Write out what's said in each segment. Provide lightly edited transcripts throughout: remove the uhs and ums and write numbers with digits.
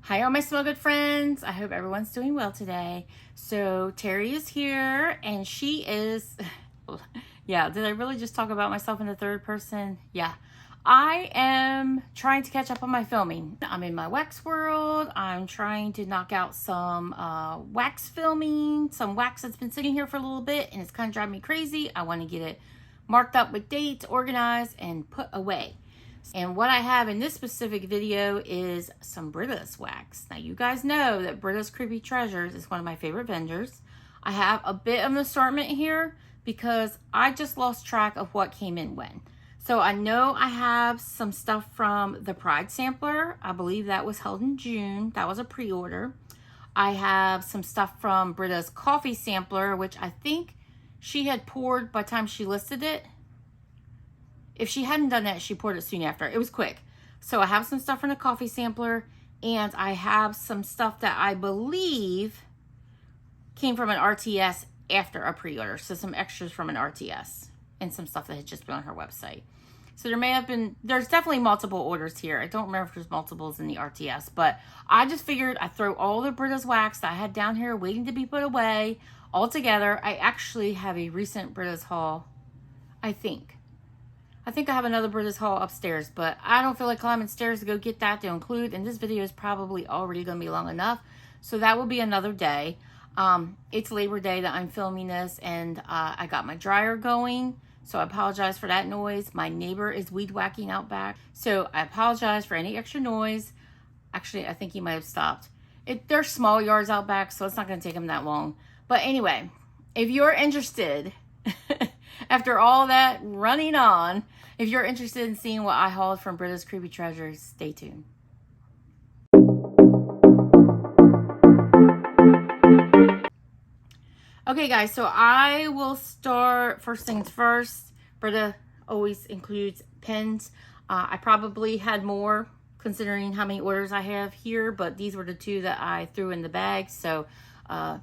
Hi, all my Smell Good friends. I hope everyone's doing well today. So Terry is here and she is, yeah, did I really just talk about myself in the third person? Yeah. I am trying to catch up on my filming. I'm in my wax world. I'm trying to knock out some wax filming, some wax that's been sitting here for a little bit and it's kind of driving me crazy. I want to get it marked up with dates, organized, and put away. And what I have in this specific video is some Britta's wax. Now you guys know that Britta's Creepy Treasures is one of my favorite vendors. I have a bit of an assortment here because I just lost track of what came in when. So I know I have some stuff from the Pride Sampler. I believe that was held in June. That was a pre-order. I have some stuff from Britta's Coffee Sampler, which I think she had poured by the time she listed it. If she hadn't done that, she poured it soon after. It was quick. So I have some stuff from the Coffee Sampler, and I have some stuff that I believe came from an RTS after a pre-order. So some extras from an RTS and some stuff that had just been on her website. So there may have been, there's definitely multiple orders here. I don't remember if there's multiples in the RTS, but I just figured I'd throw all the Britta's wax that I had down here waiting to be put away all together. I actually have a recent Britta's haul, I think I have another Britta's haul upstairs, but I don't feel like climbing stairs to go get that to include, and this video is probably already going to be long enough, so that will be another day. It's Labor Day that I'm filming this, and I got my dryer going, so I apologize for that noise. My neighbor is weed whacking out back, so I apologize for any extra noise. Actually, I think he might have stopped. They're small yards out back, so it's not going to take him that long. But anyway, if you're interested, after all that running on, if you're interested in seeing what I hauled from Britta's Creepy Treasures, stay tuned. Okay guys, so I will start first things first. Britta always includes pens. I probably had more considering how many orders I have here, but these were the two that I threw in the bag. So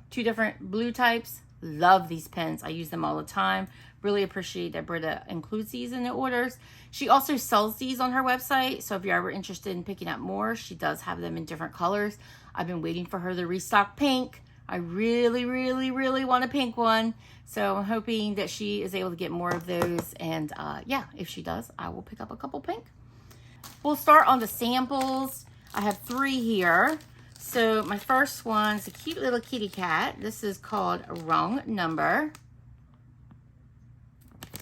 two different blue types. Love these pens. I use them all the time. Really appreciate that Britta includes these in the orders. She also sells these on her website, so if you're ever interested in picking up more, she does have them in different colors. I've been waiting for her to restock pink. I really, really, really want a pink one, so I'm hoping that she is able to get more of those, and yeah, if she does, I will pick up a couple pink. We'll start on the samples. I have 3 here. So my first one is a cute little kitty cat. This is called Wrong Number.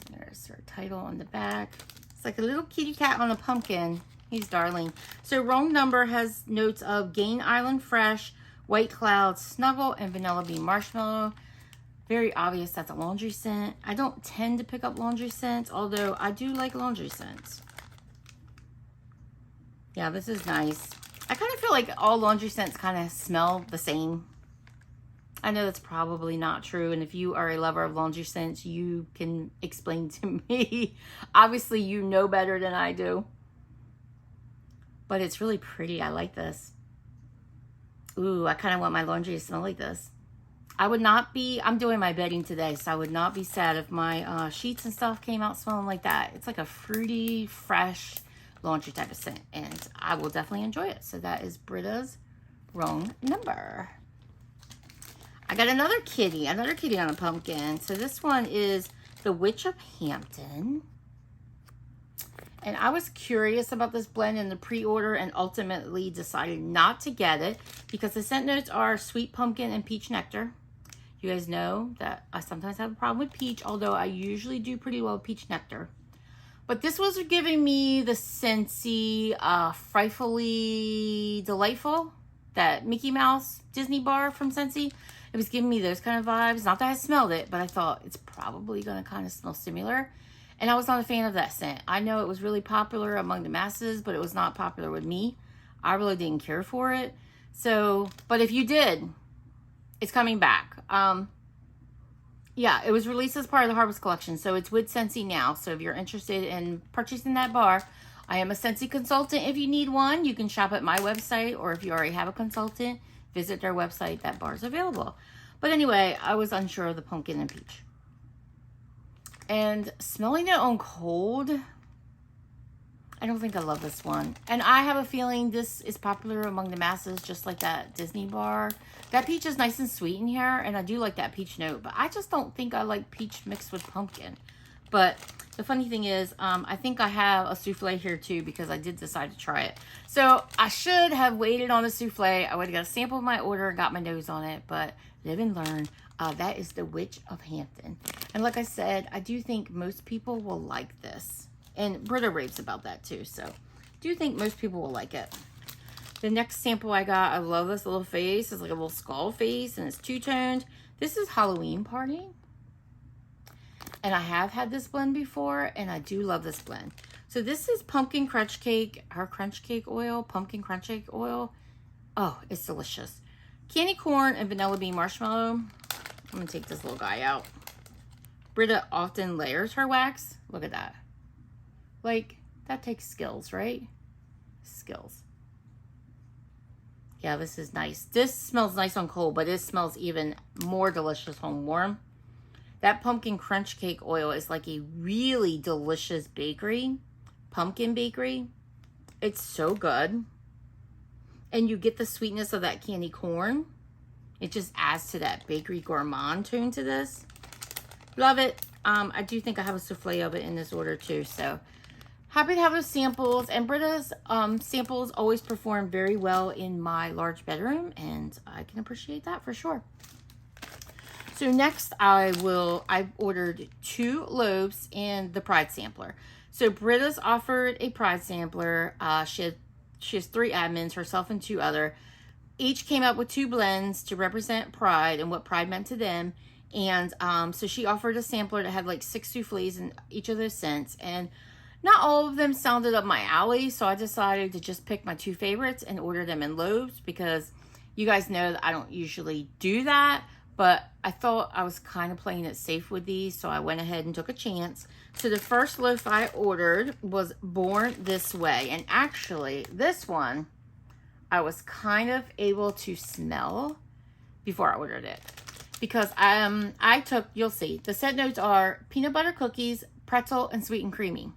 There's her title on the back. It's like a little kitty cat on a pumpkin. He's darling. So Wrong Number has notes of Gain Island Fresh, White Cloud Snuggle, and Vanilla Bean Marshmallow. Very obvious that's a laundry scent. I don't tend to pick up laundry scents, although I do like laundry scents. Yeah, this is nice. I kind of feel like all laundry scents kind of smell the same. I know that's probably not true, and if you are a lover of laundry scents, you can explain to me. Obviously, you know better than I do. But it's really pretty. I like this. Ooh, I kind of want my laundry to smell like this. I would not be, I'm doing my bedding today, so I would not be sad if my sheets and stuff came out smelling like that. It's like a fruity, fresh laundry type of scent, and I will definitely enjoy it. So that is Britta's Wrong Number. I got another kitty on a pumpkin. So this one is the Witch of Hampton, and I was curious about this blend in the pre-order and ultimately decided not to get it because the scent notes are sweet pumpkin and peach nectar. You guys know that I sometimes have a problem with peach, although I usually do pretty well with peach nectar. But this was giving me the Scentsy Frightfully Delightful, that Mickey Mouse Disney bar from Scentsy. It was giving me those kind of vibes. Not that I smelled it, but I thought it's probably going to kind of smell similar. And I was not a fan of that scent. I know it was really popular among the masses, but it was not popular with me. I really didn't care for it. So, but if you did, it's coming back. Yeah, it was released as part of the Harvest Collection, so it's with Scentsy now. So if you're interested in purchasing that bar, I am a Scentsy consultant. If you need one, you can shop at my website, or if you already have a consultant, visit their website. That bar is available. But anyway, I was unsure of the pumpkin and peach. And smelling it on cold, I don't think I love this one. And I have a feeling this is popular among the masses, just like that Disney bar. That peach is nice and sweet in here, and I do like that peach note, but I just don't think I like peach mixed with pumpkin. But the funny thing is, I think I have a souffle here too, because I did decide to try it. So I should have waited on the souffle. I would have got a sample of my order and got my nose on it, but live and learn. That is the Witch of Hampton. And like I said, I do think most people will like this. And Britta raves about that too, so I do think most people will like it. The next sample I got, I love this little face. It's like a little skull face, and it's two-toned. This is Halloween Party. And I have had this blend before, and I do love this blend. So this is pumpkin crunch cake, her crunch cake oil, pumpkin crunch cake oil. Oh, it's delicious. Candy corn and vanilla bean marshmallow. I'm going to take this little guy out. Britta often layers her wax. Look at that. Like, that takes skills, right? Skills. Yeah, this is nice. This smells nice on cold, but it smells even more delicious on warm. That pumpkin crunch cake oil is like a really delicious bakery, pumpkin bakery. It's so good. And you get the sweetness of that candy corn. It just adds to that bakery gourmand tone to this. Love it. I do think I have a souffle of it in this order too, so happy to have those samples. And Britta's samples always perform very well in my large bedroom, and I can appreciate that for sure. So next I ordered 2 loaves and the Pride sampler. So Britta's offered a Pride sampler. She has 3 admins, herself and 2 other. Each came up with 2 blends to represent Pride and what Pride meant to them. And so she offered a sampler that had like 6 souffles in each of those scents. And not all of them sounded up my alley, so I decided to just pick my 2 favorites and order them in loaves, because you guys know that I don't usually do that, but I thought I was kind of playing it safe with these, so I went ahead and took a chance. So the first loaf I ordered was Born This Way, and actually this one I was kind of able to smell before I ordered it, because I took, you'll see, the scent notes are peanut butter cookies, pretzel, and sweet and creamy.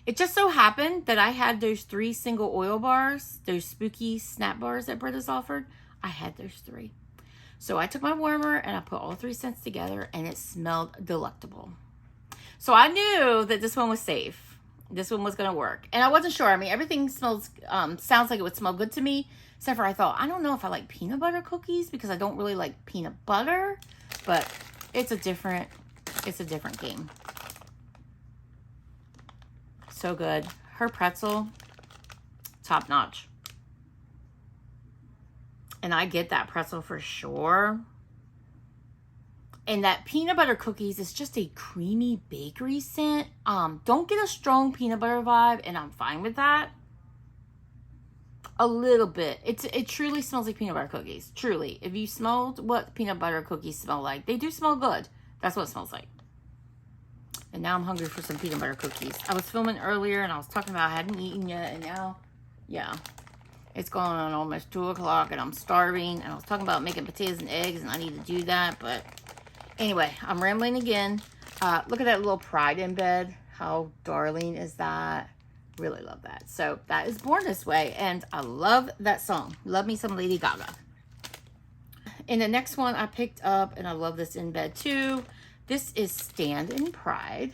It just so happened that I had those 3 single oil bars, those spooky snap bars that Britta's offered. I had those 3. So I took my warmer and I put all 3 scents together, and it smelled delectable. So I knew that this one was safe. This one was going to work. And I wasn't sure. I mean, everything smells, sounds like it would smell good to me, except for I thought, I don't know if I like peanut butter cookies, because I don't really like peanut butter, but it's a different game. So good. Her pretzel, top notch. And I get that pretzel for sure. And that peanut butter cookies is just a creamy bakery scent. Don't get a strong peanut butter vibe, and I'm fine with that. A little bit. It truly smells like peanut butter cookies. Truly. If you smelled what peanut butter cookies smell like, they do smell good. That's what it smells like. And now I'm hungry for some peanut butter cookies. I was filming earlier and I was talking about I hadn't eaten yet, and now, yeah, it's going on almost 2 o'clock and I'm starving. And I was talking about making potatoes and eggs, and I need to do that. But anyway, I'm rambling again. Look at that little Pride in bed. How darling is that? Really love that. So that is Born This Way, and I love that song. Love me some Lady Gaga. And the next one I picked up, and I love this in bed too. This is Stand in Pride.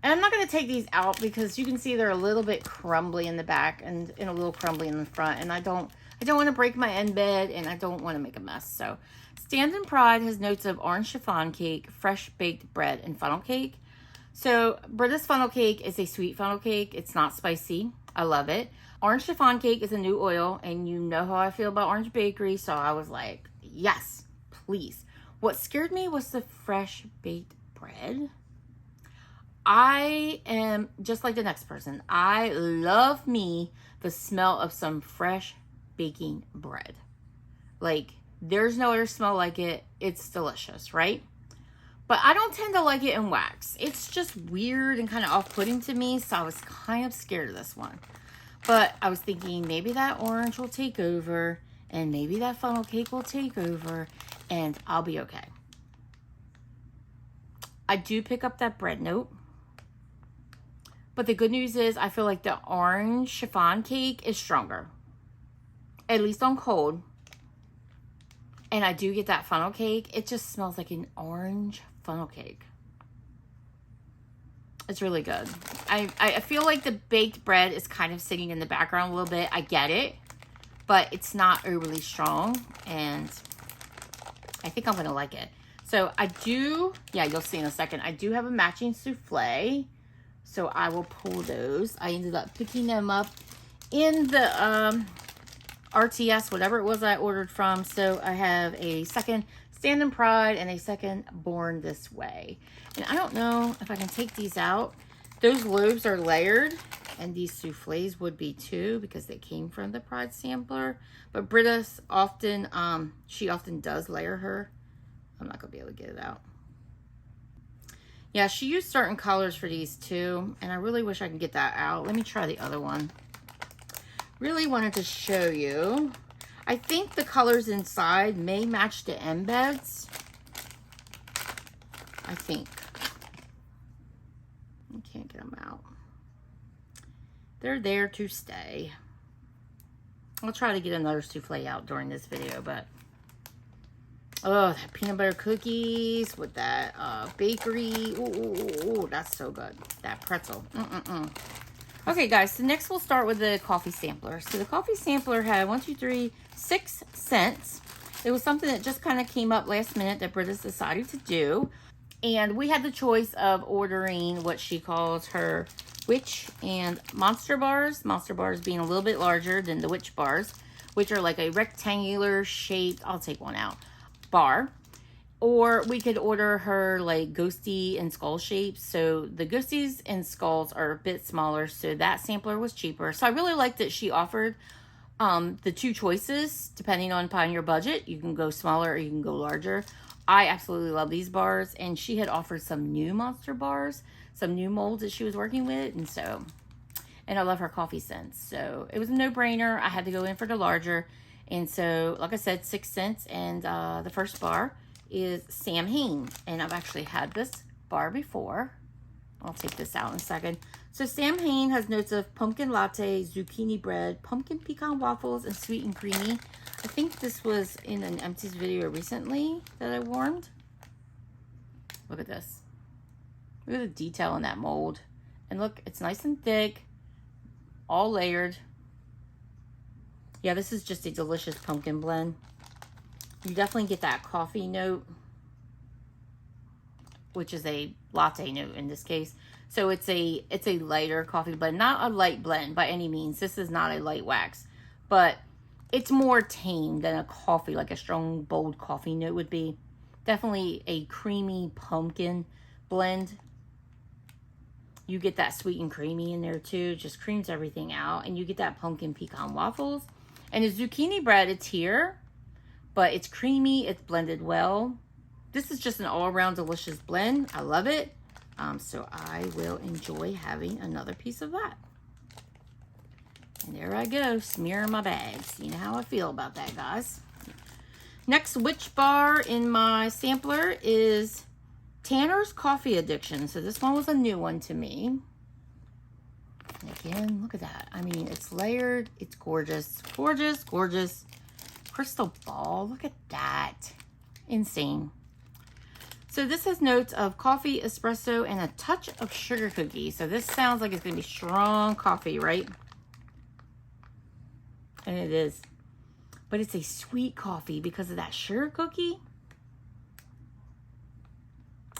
And I'm not going to take these out because you can see they're a little bit crumbly in the back and a little crumbly in the front. And I don't want to break my end bed, and I don't want to make a mess. So Stand in Pride has notes of orange chiffon cake, fresh baked bread, and funnel cake. So Britta's funnel cake is a sweet funnel cake. It's not spicy. I love it. Orange chiffon cake is a new oil, and you know how I feel about Orange Bakery. So I was like, yes, please. What scared me was the fresh baked bread. I am just like the next person. I love me the smell of some fresh baking bread. Like, there's no other smell like it. It's delicious, right? But I don't tend to like it in wax. It's just weird and kind of off-putting to me, so I was kind of scared of this one. But I was thinking maybe that orange will take over, and maybe that funnel cake will take over, and I'll be okay. I do pick up that bread note. But the good news is I feel like the orange chiffon cake is stronger. At least on cold. And I do get that funnel cake. It just smells like an orange funnel cake. It's really good. I feel like the baked bread is kind of sitting in the background a little bit. I get it. But it's not overly strong. And I think I'm going to like it. So I do, yeah, you'll see in a second. I do have a matching souffle. So I will pull those. I ended up picking them up in the RTS, whatever it was I ordered from. So I have a second Stand in Pride and a second Born This Way. And I don't know if I can take these out. Those loaves are layered, and these souffles would be too because they came from the Pride sampler. But Britta's often, she often does layer her. I'm not gonna be able to get it out. Yeah, she used certain colors for these too, and I really wish I could get that out. Let me try the other one. Really wanted to show you. I think the colors inside may match the embeds. I think. I can't get them out. They're there to stay. I'll try to get another souffle out during this video, but oh, that peanut butter cookies with that bakery. Ooh, that's so good. That pretzel. Okay, guys, so next we'll start with the coffee sampler. So the coffee sampler had 6 cents. It was something that just kind of came up last minute that Britta's decided to do. And we had the choice of ordering what she calls her Witch and Monster bars. Monster bars being a little bit larger than the Witch bars, which are like a rectangular shaped, I'll take one out, bar. Or we could order her like ghosty and skull shapes. So the ghosties and skulls are a bit smaller, so that sampler was cheaper. So I really like that she offered the 2 choices depending upon your budget. You can go smaller or you can go larger. I absolutely love these bars, and she had offered some new monster bars, some new molds that she was working with, and I love her coffee scents. So it was a no-brainer. I had to go in for the larger, and so like I said, 6 cents, and the first bar is Sam Hain, and I've actually had this bar before. I'll take this out in a second. So Sam Hain has notes of pumpkin latte, zucchini bread, pumpkin pecan waffles, and sweet and creamy. I think this was in an Empties video recently that I warmed. Look at this. Look at the detail in that mold. And look, it's nice and thick, all layered. Yeah, this is just a delicious pumpkin blend. You definitely get that coffee note, which is a latte note in this case. So it's a lighter coffee blend, not a light blend by any means. This is not a light wax, but it's more tame than a coffee, like a strong, bold coffee note would be. Definitely a creamy pumpkin blend. You get that sweet and creamy in there too. Just creams everything out. And you get that pumpkin pecan waffles. And the zucchini bread, it's here, but it's creamy. It's blended well. This is just an all-around delicious blend. I love it. So I will enjoy having another piece of that. And there I go, smearing my bags. You know how I feel about that, guys. Next witch bar in my sampler is Tanner's Coffee Addiction. So this one was a new one to me. And again, look at that. I mean, it's layered. It's gorgeous. Gorgeous, gorgeous. Crystal ball. Look at that. Insane. So this has notes of coffee, espresso, and a touch of sugar cookie. So this sounds like it's going to be strong coffee, right? And it is. But it's a sweet coffee because of that sugar cookie.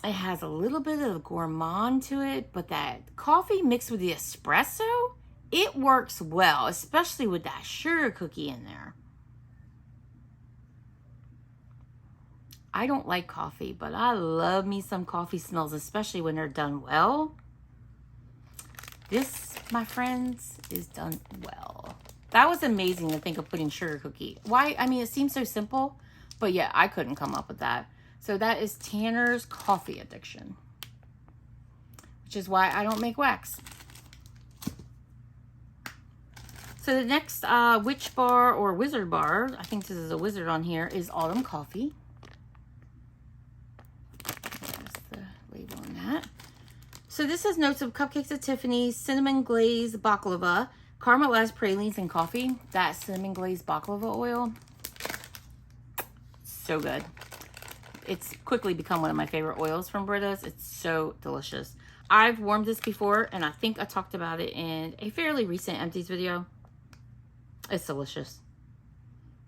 It has a little bit of gourmand to it, but that coffee mixed with the espresso, it works well, especially with that sugar cookie in there. I don't like coffee, but I love me some coffee smells, especially when they're done well. This, my friends, is done well. That was amazing to think of putting sugar cookie. Why? I mean, it seems so simple, but yeah, I couldn't come up with that. So that is Tanner's Coffee Addiction, which is why I don't make wax. So the next witch bar or wizard bar, I think this is a wizard on here, is Autumn Coffee. There's the label on that. So this has notes of cupcakes at Tiffany's, cinnamon glazed baklava, caramelized pralines, and coffee. That cinnamon glazed baklava oil, so good. It's quickly become one of my favorite oils from Britta's. It's so delicious. I've warmed this before, and I think I talked about it in a fairly recent empties video. It's delicious.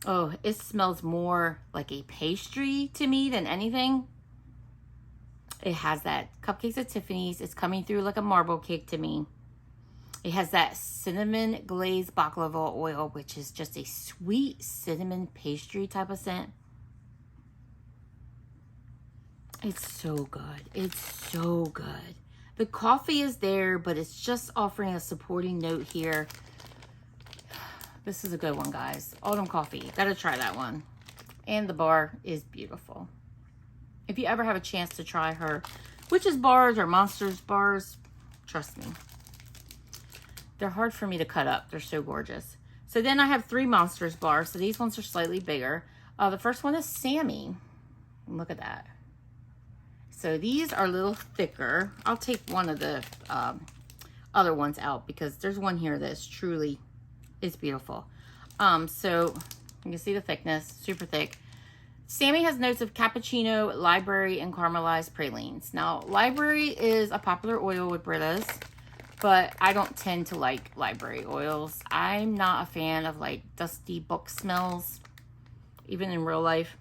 Oh, it smells more like a pastry to me than anything. It has that cupcakes at Tiffany's. It's coming through like a marble cake to me. It has that cinnamon glazed baklava oil, which is just a sweet cinnamon pastry type of scent. It's so good. It's so good. The coffee is there, but it's just offering a supporting note here. This is a good one, guys. Autumn coffee. Gotta try that one. And the bar is beautiful. If you ever have a chance to try her Witches bars or Monsters bars, trust me. They're hard for me to cut up. They're so gorgeous. So then I have 3 Monsters bars. So these ones are slightly bigger. The first one is Sammy. Look at that. So these are a little thicker. I'll take one of the other ones out because there's one here that's truly is beautiful. So you can see the thickness, super thick. Sammy has notes of cappuccino, library, and caramelized pralines. Now, library is a popular oil with Britta's, but I don't tend to like library oils. I'm not a fan of like dusty book smells, even in real life.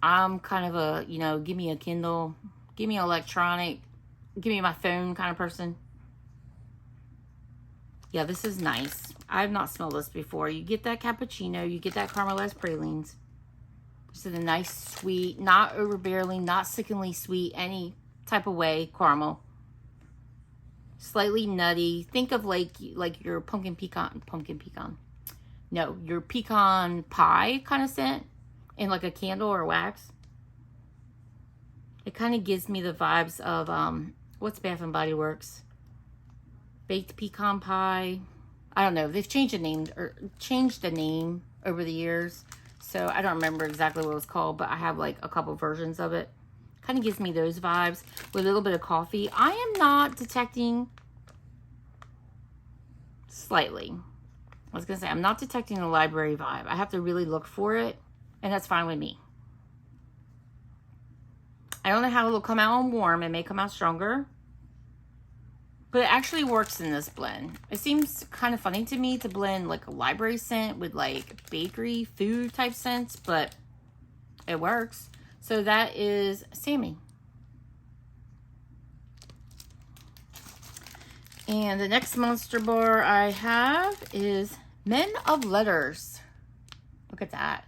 I'm kind of a, you know, give me a Kindle, give me electronic, give me my phone kind of person. Yeah, this is nice. I've not smelled this before. You get that cappuccino, you get that caramelized pralines. Just in a nice, sweet, not overbearing, not sickeningly sweet, any type of way, caramel. Slightly nutty. Think of like your pumpkin pecan. No, your pecan pie kind of scent in like a candle or wax. It kind of gives me the vibes of, what's Bath and Body Works? Baked pecan pie. I don't know. They've changed the name over the years. So I don't remember exactly what it was called, but I have like a couple versions of it. Kind of gives me those vibes with a little bit of coffee. I am not detecting slightly. I was going to say, I'm not detecting the library vibe. I have to really look for it, and that's fine with me. I don't know how it'll come out on warm. It may come out stronger. But it actually works in this blend. It seems kind of funny to me to blend like a library scent with like bakery, food type scents, but it works. So that is Sammy. And the next Monster bar I have is Men of Letters. Look at that.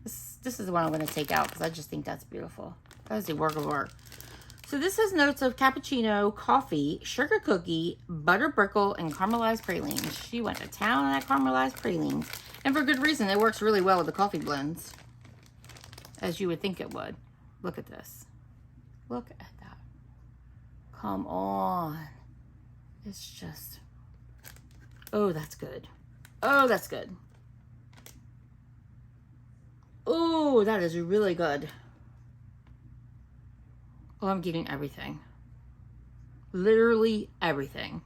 This is the one I'm going to take out because I just think that's beautiful. That is a work of art. So this has notes of cappuccino, coffee, sugar cookie, butter brickle, and caramelized pralines. She went to town on that caramelized pralines. And for good reason. It works really well with the coffee blends. As you would think it would. Look at this. Look at that. Come on. It's just... Oh, that's good. Oh, that's good. Oh, that is really good. Oh, I'm getting everything. Literally everything.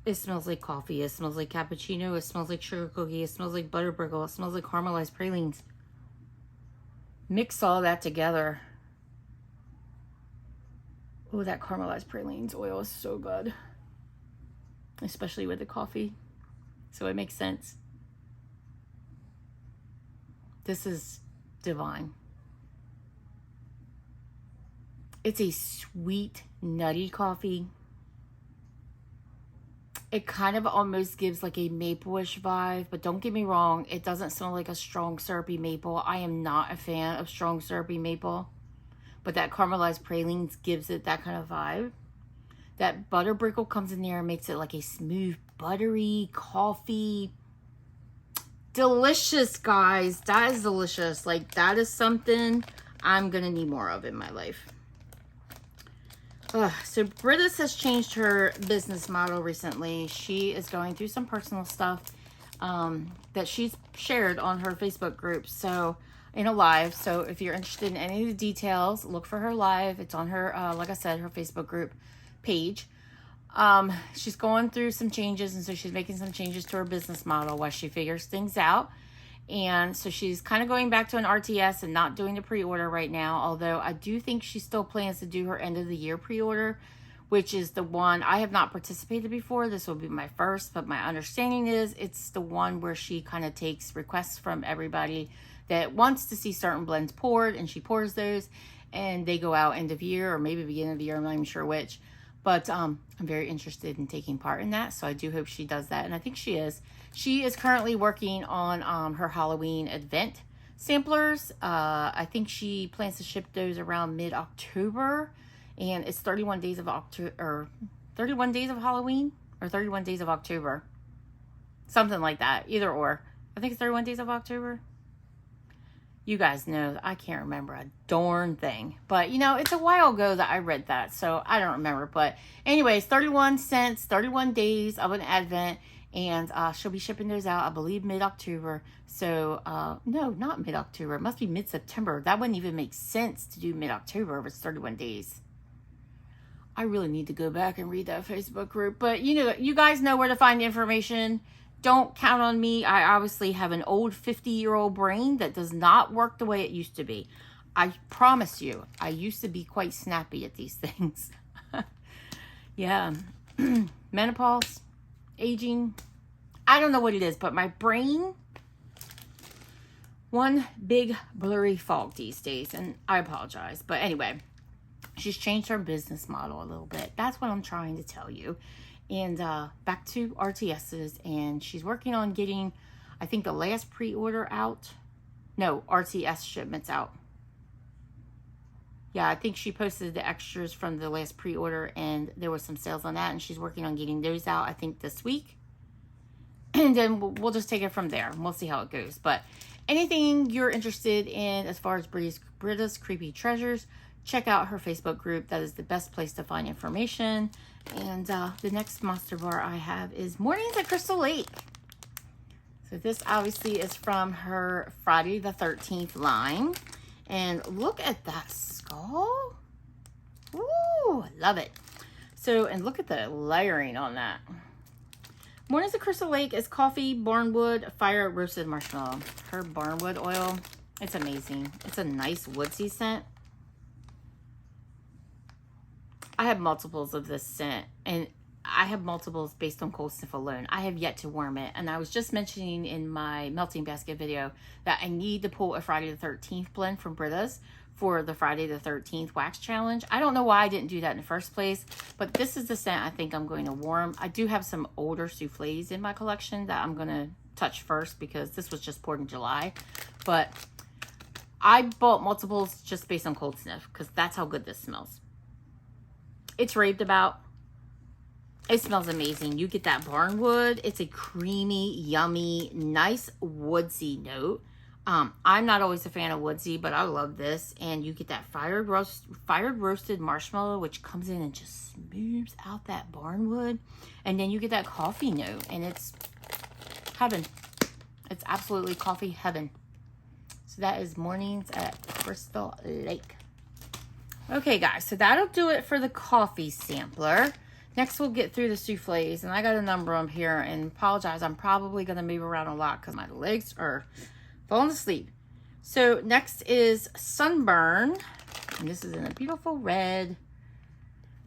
It smells like coffee. It smells like cappuccino. It smells like sugar cookie. It smells like butter brickle. It smells like caramelized pralines. Mix all that together. Oh, that caramelized pralines oil is so good. Especially with the coffee. So it makes sense. This is divine. It's a sweet, nutty coffee. It kind of almost gives like a maple-ish vibe, but don't get me wrong, it doesn't smell like a strong syrupy maple. I am not a fan of strong syrupy maple, but that caramelized pralines gives it that kind of vibe. That butter brickle comes in there and makes it like a smooth, buttery coffee. Delicious, guys. That is delicious. Like, that is something I'm gonna need more of in my life. So Britta has changed her business model recently. She is going through some personal stuff that she's shared on her Facebook group. So in a live. So if you're interested in any of the details, look for her live. It's on her, like I said, her Facebook group page. She's going through some changes, and so she's making some changes to her business model while she figures things out. And so she's kind of going back to an RTS and not doing the pre-order right now, although I do think she still plans to do her end of the year pre-order, which is the one I have not participated before. This will be my first, but my understanding is it's the one where she kind of takes requests from everybody that wants to see certain blends poured, and she pours those, and they go out end of year or maybe beginning of the year. I'm not even sure which, but I'm very interested in taking part in that. So I do hope she does that, and I think she is. She is currently working on her Halloween event samplers. I think she plans to ship those around mid-October, and it's 31 days of October, or 31 days of Halloween, or 31 days of October, something like that. Either or. I think it's 31 days of October. You guys know I can't remember a darn thing. But, you know, it's a while ago that I read that, so I don't remember. But anyways, 31 cents, 31 days of an Advent, and she'll be shipping those out, I believe, mid-October. So, no, not mid-October. It must be mid-September. That wouldn't even make sense to do mid-October if it's 31 days. I really need to go back and read that Facebook group. But, you know, you guys know where to find information. Don't count on me. I obviously have an old 50-year-old brain that does not work the way it used to be. I promise you, I used to be quite snappy at these things. Yeah. Menopause, aging, I don't know what it is, but my brain, one big blurry fog these days, and I apologize. But anyway, she's changed her business model a little bit. That's what I'm trying to tell you. And back to RTSs, and she's working on getting, I think, the last pre-order out. No, RTS shipments out. Yeah, I think she posted the extras from the last pre-order, and there was some sales on that, and she's working on getting those out, I think, this week. And then we'll just take it from there, and we'll see how it goes. But anything you're interested in as far as Britta's Creepy Treasures, check out her Facebook group. That is the best place to find information. And the next monster bar I have is Mornings at Crystal Lake. So this obviously is from her Friday the 13th line. And look at that skull. Ooh, I love it. So, and look at the layering on that. Mornings at Crystal Lake is coffee, barnwood, fire roasted marshmallow. Her barnwood oil, it's amazing. It's a nice woodsy scent. I have multiples of this scent, and I have multiples based on cold sniff alone. I have yet to warm it, and I was just mentioning in my melting basket video that I need to pull a Friday the 13th blend from Britta's for the Friday the 13th wax challenge. I don't know why I didn't do that in the first place, but this is the scent I think I'm going to warm. I do have some older souffles in my collection that I'm going to touch first because this was just poured in July, but I bought multiples just based on cold sniff because that's how good this smells. It's raved about. It smells amazing. You get that barnwood. It's a creamy, yummy, nice woodsy note. I'm not always a fan of woodsy, but I love this. And you get that fired roasted marshmallow, which comes in and just smooths out that barnwood. And then you get that coffee note, and it's heaven. It's absolutely coffee heaven. So that is Mornings at Crystal Lake. Okay, guys, so that'll do it for the coffee sampler. Next, we'll get through the souffles, and I got a number of them here, and apologize, I'm probably going to move around a lot because my legs are falling asleep. So next is Sunburn, and this is in a beautiful red.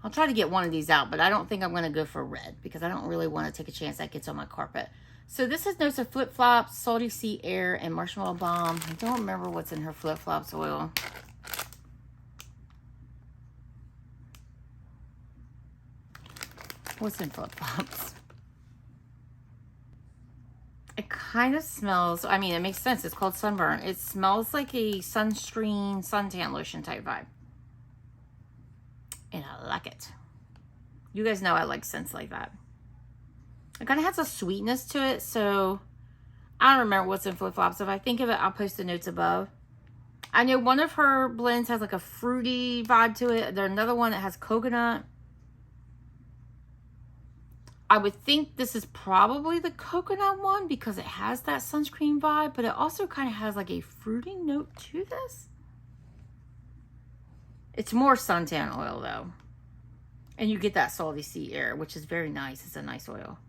I'll try to get one of these out, but I don't think I'm going to go for red because I don't really want to take a chance that gets on my carpet. So this has notes of flip-flops, salty sea air, and marshmallow balm. I don't remember what's in her flip-flops oil. What's in flip-flops? It kind of smells, I mean, it makes sense. It's called Sunburn. It smells like a sunscreen, suntan lotion type vibe. And I like it. You guys know I like scents like that. It kind of has a sweetness to it, so I don't remember what's in flip-flops. If I think of it, I'll post the notes above. I know one of her blends has like a fruity vibe to it. There's another one that has coconut. I would think this is probably the coconut one because it has that sunscreen vibe, but it also kind of has like a fruity note to this. It's more suntan oil though. And you get that salty sea air, which is very nice. It's a nice oil.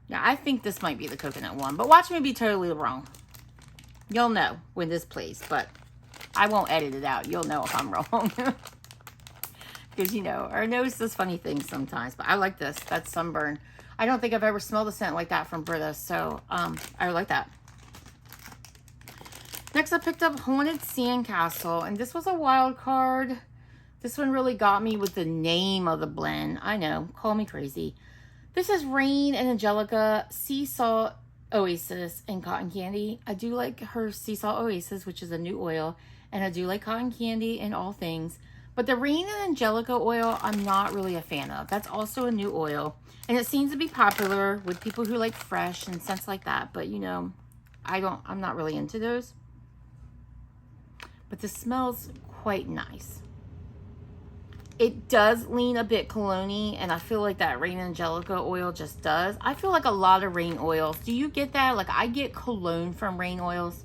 Yeah, I think this might be the coconut one, but watch me be totally wrong. You'll know when this plays, but I won't edit it out. You'll know if I'm wrong. Because, you know, our nose does funny things sometimes. But I like this. That's Sunburn. I don't think I've ever smelled a scent like that from Britta. So, I like that. Next, I picked up Haunted Sandcastle. And this was a wild card. This one really got me with the name of the blend. I know. Call me crazy. This is Rain and Angelica Sea Salt Oasis and Cotton Candy. I do like her Sea Salt Oasis, which is a new oil. And I do like Cotton Candy and all things. But the Rain and Angelica oil, I'm not really a fan of. That's also a new oil. And it seems to be popular with people who like fresh and scents like that. But, you know, I'm not really into those. But this smells quite nice. It does lean a bit cologne-y, and I feel like that Rain and Angelica oil just does. I feel like a lot of Rain oils. Do you get that? Like, I get cologne from Rain oils.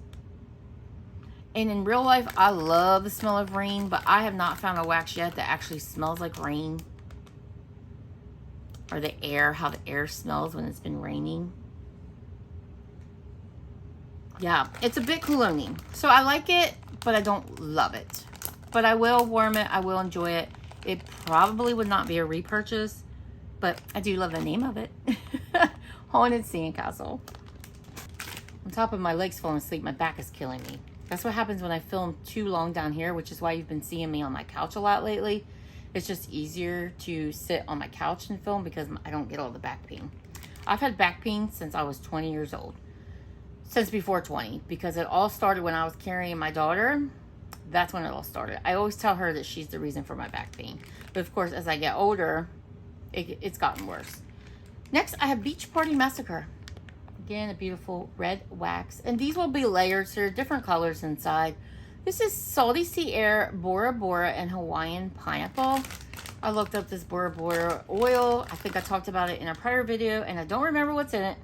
And in real life, I love the smell of rain, but I have not found a wax yet that actually smells like rain. Or the air, how the air smells when it's been raining. Yeah, it's a bit cologne-y. So I like it, but I don't love it. But I will warm it. I will enjoy it. It probably would not be a repurchase, but I do love the name of it. Haunted Sandcastle. On top of my legs falling asleep, my back is killing me. That's what happens when I film too long down here, which is why you've been seeing me on my couch a lot lately. It's just easier to sit on my couch and film because I don't get all the back pain. I've had back pain since I was 20 years old. Since before 20, because it all started when I was carrying my daughter. That's when it all started. I always tell her that she's the reason for my back pain. But of course, as I get older, it's gotten worse. Next, I have Beach Party Massacre. Again, a beautiful red wax. And these will be layered, so there are different colors inside. This is Salty Sea Air, Bora Bora, and Hawaiian Pineapple. I looked up this Bora Bora oil. I think I talked about it in a prior video, and I don't remember what's in it.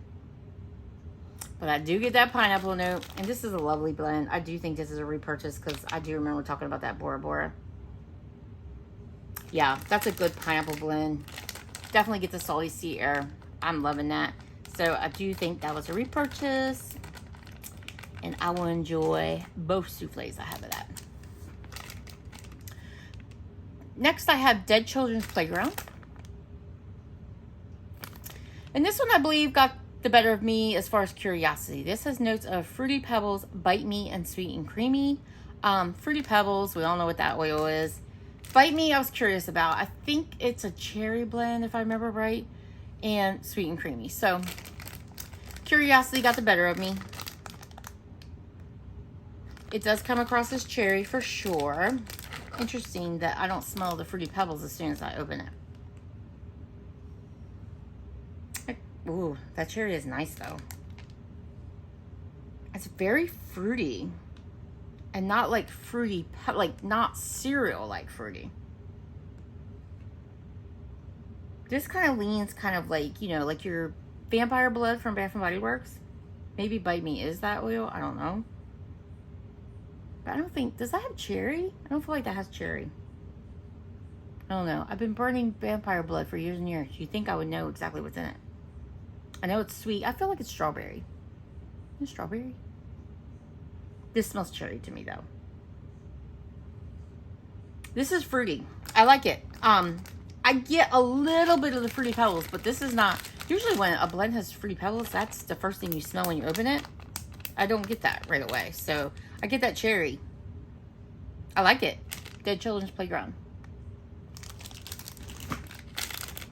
But I do get that pineapple note, and this is a lovely blend. I do think this is a repurchase because I do remember talking about that Bora Bora. Yeah, that's a good pineapple blend. Definitely get the Salty Sea Air. I'm loving that. So I do think that was a repurchase. And I will enjoy both soufflés I have of that. Next, I have Dead Children's Playground. And this one, I believe, got the better of me as far as curiosity. This has notes of Fruity Pebbles, Bite Me, and Sweet and Creamy. Fruity Pebbles, we all know what that oil is. Bite Me, I was curious about. I think it's a cherry blend, if I remember right. And Sweet and Creamy. So, curiosity got the better of me. It does come across as cherry for sure. Interesting that I don't smell the Fruity Pebbles as soon as I open it. Ooh, that cherry is nice though. It's very fruity. And not like fruity, like not cereal like fruity. This kind of leans kind of like, you know, like your Vampire Blood from Bath & Body Works. Maybe Bite Me is that oil. I don't know. But I don't think, does that have cherry? I don't feel like that has cherry. I don't know. I've been burning Vampire Blood for years and years. You'd think I would know exactly what's in it. I know it's sweet. I feel like it's strawberry. Is it strawberry? This smells cherry to me though. This is fruity. I like it. I get a little bit of the Fruity Pebbles, but this is not. Usually when a blend has Fruity Pebbles, that's the first thing you smell when you open it. I don't get that right away. So I get that cherry. I like it. Dead Children's Playground.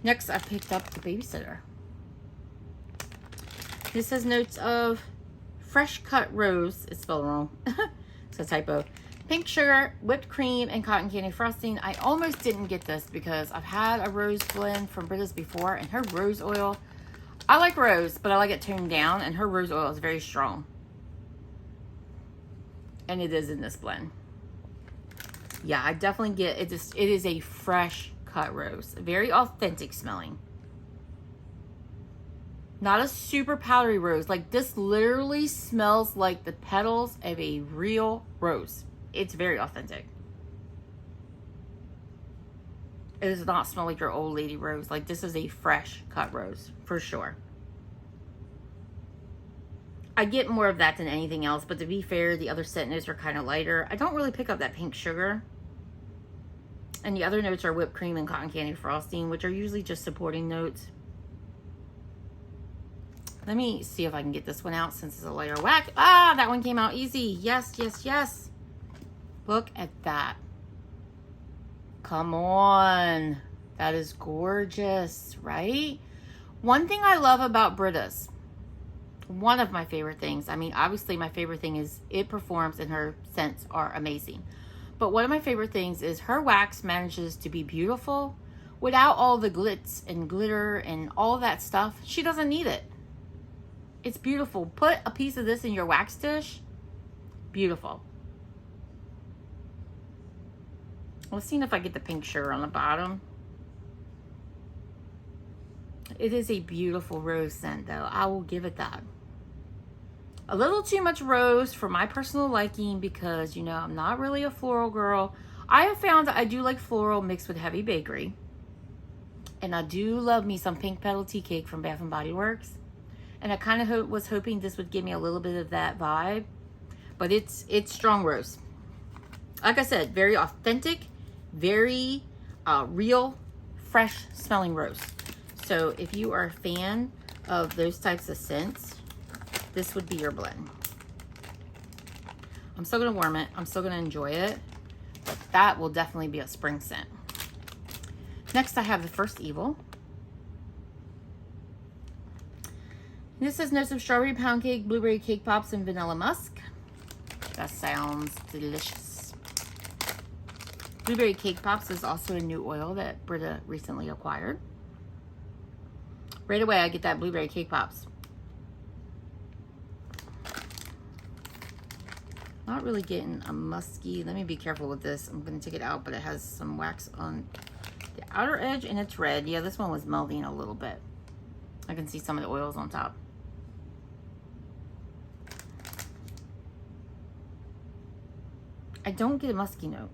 Next, I picked up the Babysitter. This has notes of fresh cut rose. It's spelled wrong. It's a typo. Pink sugar, whipped cream, and cotton candy frosting. I almost didn't get this because I've had a rose blend from Britta's before, and her rose oil, I like rose, but I like it toned down, and her rose oil is very strong. And it is in this blend. Yeah, I definitely get it. It is a fresh cut rose. Very authentic smelling. Not a super powdery rose. Like, this literally smells like the petals of a real rose. It's very authentic. It does not smell like your old lady rose. Like, this is a fresh cut rose, for sure. I get more of that than anything else, but to be fair, the other scent notes are kind of lighter. I don't really pick up that pink sugar. And the other notes are whipped cream and cotton candy frosting, which are usually just supporting notes. Let me see if I can get this one out since it's a lighter wax. Ah, that one came out easy. Yes, yes, yes. Look at that. Come on. That is gorgeous, right? One thing I love about Britta's, one of my favorite things, I mean, obviously my favorite thing is it performs and her scents are amazing. But one of my favorite things is her wax manages to be beautiful without all the glitz and glitter and all that stuff. She doesn't need it. It's beautiful. Put a piece of this in your wax dish. Beautiful. Let's see if I get the pink sugar on the bottom. It is a beautiful rose scent, though. I will give it that. A little too much rose for my personal liking because, you know, I'm not really a floral girl. I have found that I do like floral mixed with heavy bakery. And I do love me some pink petal tea cake from Bath & Body Works. And I kind of was hoping this would give me a little bit of that vibe. But it's strong rose. Like I said, very authentic, very real, fresh smelling rose. So if you are a fan of those types of scents, this would be your blend. I'm still going to warm it. I'm still going to enjoy it. But that will definitely be a spring scent. Next, I have the First Evil. This says notes of strawberry pound cake, blueberry cake pops, and vanilla musk. That sounds delicious. Blueberry cake pops is also a new oil that Britta recently acquired. Right away, I get that blueberry cake pops. Not really getting a musky. Let me be careful with this. I'm going to take it out, but it has some wax on the outer edge and it's red. Yeah, this one was melting a little bit. I can see some of the oils on top. I don't get a musky note.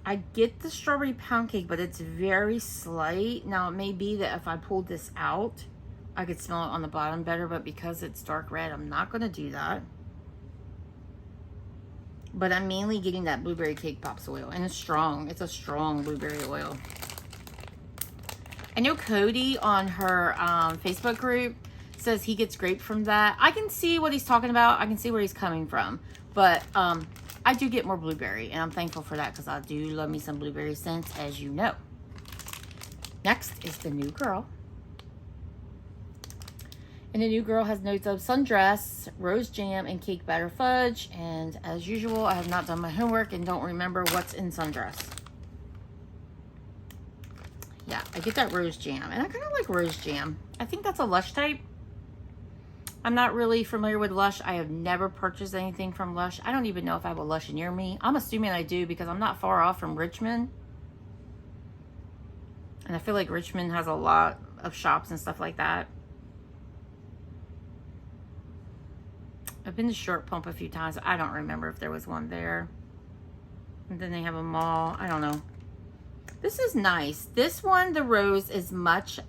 I get the strawberry pound cake, but it's very slight. Now, it may be that if I pulled this out, I could smell it on the bottom better, but because it's dark red, I'm not going to do that. But I'm mainly getting that blueberry cake pops oil, and it's strong. It's a strong blueberry oil. I know Cody on her Facebook group says he gets grape from that. I can see what he's talking about. I can see where he's coming from. But I do get more blueberry, and I'm thankful for that because I do love me some blueberry scents, as you know. Next is the New Girl. And the New Girl has notes of sundress, rose jam, and cake batter fudge. And as usual, I have not done my homework and don't remember what's in sundress. Yeah, I get that rose jam. And I kind of like rose jam. I think that's a Lush type. I'm not really familiar with Lush. I have never purchased anything from Lush. I don't even know if I have a Lush near me. I'm assuming I do because I'm not far off from Richmond. And I feel like Richmond has a lot of shops and stuff like that. I've been to Short Pump a few times. I don't remember if there was one there. And then they have a mall. I don't know. This is nice. This one, the rose, is much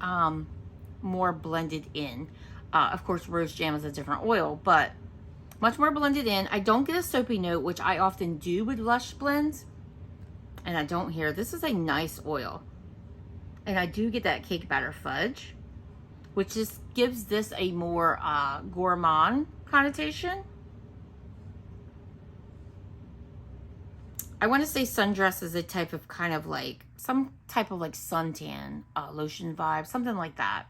more blended in. Of course, rose jam is a different oil, but much more blended in. I don't get a soapy note, which I often do with Lush blends. And I don't here. This is a nice oil. And I do get that cake batter fudge, which just gives this a more gourmand connotation. I want to say sundress is a type of kind of like, some type of like suntan lotion vibe, something like that.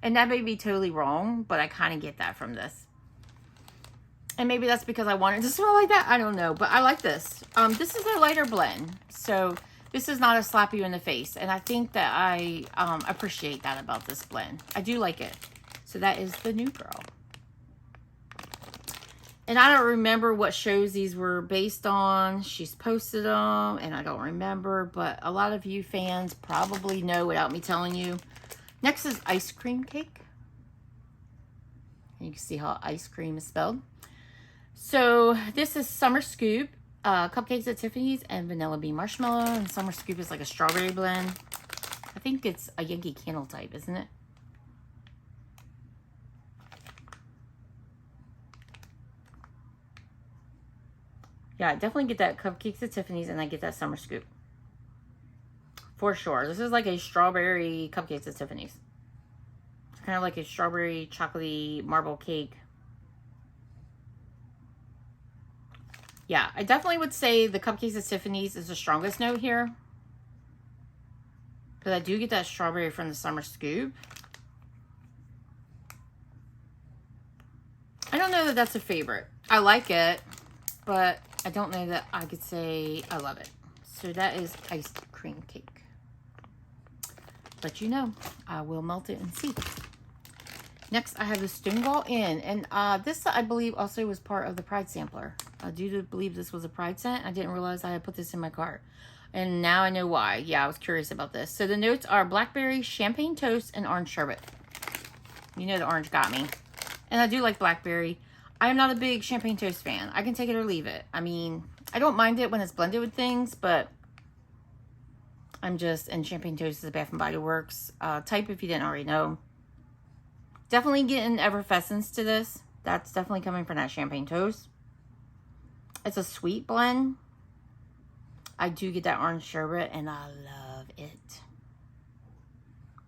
And that may be totally wrong, but I kind of get that from this. And maybe that's because I want it to smell like that. I don't know, but I like this. This is a lighter blend, so this is not a slap you in the face. And I think that I appreciate that about this blend. I do like it. So that is the New Girl. And I don't remember what shows these were based on. She's posted them, and I don't remember. But a lot of you fans probably know without me telling you. Next is ice cream cake. And you can see how ice cream is spelled. So this is Summer Scoop, cupcakes at Tiffany's, and vanilla bean marshmallow. And Summer Scoop is like a strawberry blend. I think it's a Yankee Candle type, isn't it? Yeah, I definitely get that cupcakes at Tiffany's, and I get that Summer Scoop. For sure. This is like a strawberry cupcakes at Tiffany's. It's kind of like a strawberry chocolatey marble cake. Yeah, I definitely would say the cupcakes at Tiffany's is the strongest note here. Because I do get that strawberry from the Summer Scoop. I don't know that that's a favorite. I like it, but I don't know that I could say I love it. So that is ice cream cake. But you know, I will melt it and see. Next, I have the Stonewall Inn. And this, I believe, also was part of the Pride sampler. I do believe this was a Pride scent. I didn't realize I had put this in my cart. And now I know why. Yeah, I was curious about this. So the notes are blackberry, champagne toast, and orange sherbet. You know the orange got me. And I do like blackberry. I am not a big champagne toast fan. I can take it or leave it. I mean, I don't mind it when it's blended with things, but I'm just, and champagne toast is a Bath & Body Works type if you didn't already know. Definitely getting effervescence to this. That's definitely coming from that champagne toast. It's a sweet blend. I do get that orange sherbet, and I love it.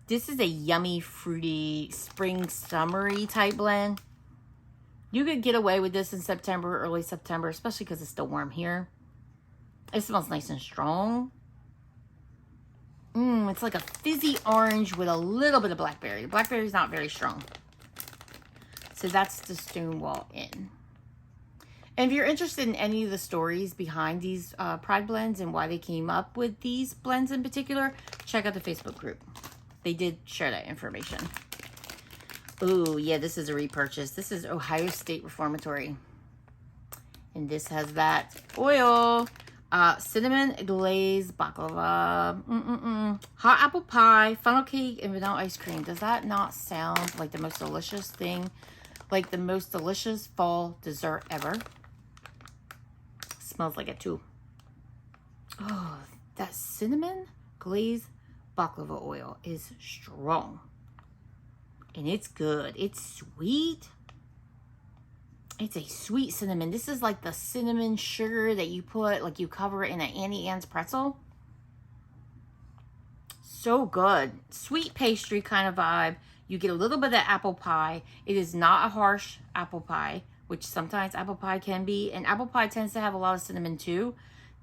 This is a yummy, fruity, spring, summery type blend. You could get away with this in September, early September, especially because it's still warm here. It smells nice and strong. It's like a fizzy orange with a little bit of blackberry. Blackberry is not very strong. So that's the Stonewall Inn. And if you're interested in any of the stories behind these Pride blends and why they came up with these blends in particular, check out the Facebook group. They did share that information. Oh, yeah, this is a repurchase. This is Ohio State Reformatory. And this has that oil. Cinnamon glaze baklava. Hot apple pie, funnel cake, and vanilla ice cream. Does that not sound like the most delicious thing? Like the most delicious fall dessert ever? Smells like it too. Oh, that cinnamon glaze baklava oil is strong. And it's good. It's sweet. It's a sweet cinnamon. This is like the cinnamon sugar that you put, like you cover it in an Auntie Anne's pretzel. So good. Sweet pastry kind of vibe. You get a little bit of apple pie. It is not a harsh apple pie, which sometimes apple pie can be. And apple pie tends to have a lot of cinnamon too.